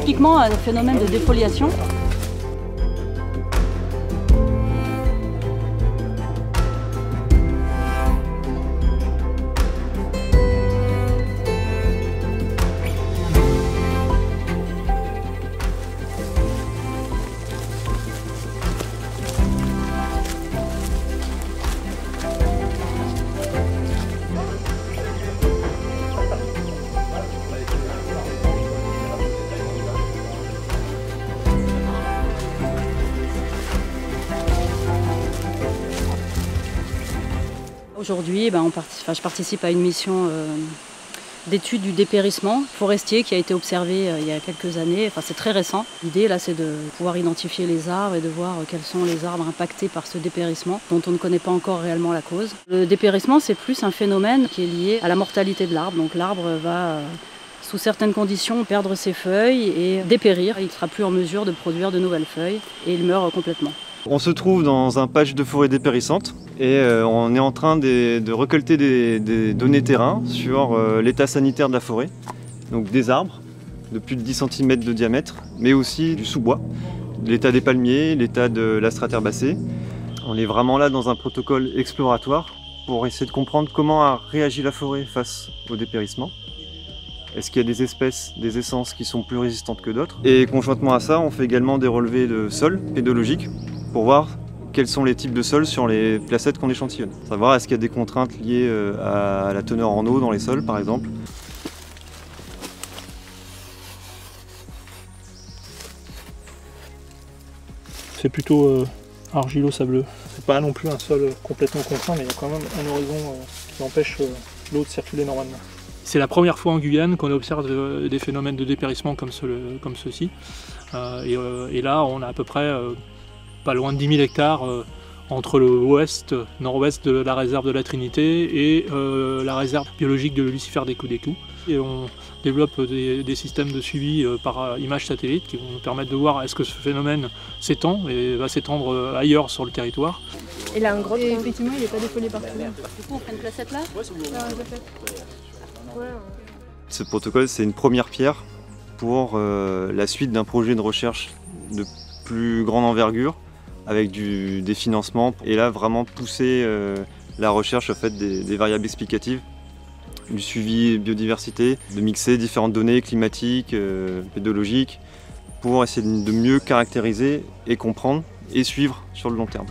typiquement un phénomène de défoliation. Aujourd'hui, je participe à une mission d'étude du dépérissement forestier qui a été observé il y a quelques années. Enfin, c'est très récent. L'idée, là, c'est de pouvoir identifier les arbres et de voir quels sont les arbres impactés par ce dépérissement, dont on ne connaît pas encore réellement la cause. Le dépérissement, c'est plus un phénomène qui est lié à la mortalité de l'arbre. Donc l'arbre va, sous certaines conditions, perdre ses feuilles et dépérir. Il ne sera plus en mesure de produire de nouvelles feuilles et il meurt complètement. On se trouve dans un patch de forêt dépérissante et on est en train de récolter des données terrain sur l'état sanitaire de la forêt, donc des arbres de plus de 10 cm de diamètre, mais aussi du sous-bois, l'état des palmiers, l'état de la strate herbacée. On est vraiment là dans un protocole exploratoire pour essayer de comprendre comment a réagi la forêt face au dépérissement. Est-ce qu'il y a des espèces, des essences qui sont plus résistantes que d'autres? Et conjointement à ça, on fait également des relevés de sol pédologiques pour voir quels sont les types de sols sur les placettes qu'on échantillonne. Savoir est-ce qu'il y a des contraintes liées à la teneur en eau dans les sols par exemple. C'est plutôt argilo-sableux. C'est pas non plus un sol complètement contraint, mais il y a quand même un horizon qui empêche l'eau de circuler normalement. C'est la première fois en Guyane qu'on observe des phénomènes de dépérissement comme ceux-ci. Et là, on a à peu près pas loin de 10 000 hectares entre le nord-ouest de la réserve de la Trinité et la réserve biologique de Lucifer des Coups. Et on développe des systèmes de suivi par image satellite qui vont nous permettre de voir est-ce que ce phénomène s'étend et va s'étendre ailleurs sur le territoire. Et là, un gros et effectivement, il n'est pas défolié partout. Du coup, on fait une placette là? Ce protocole, c'est une première pierre pour la suite d'un projet de recherche de plus grande envergure avec des financements et là vraiment pousser la recherche au fait des variables explicatives, du suivi biodiversité, de mixer différentes données climatiques, pédologiques pour essayer de mieux caractériser et comprendre et suivre sur le long terme.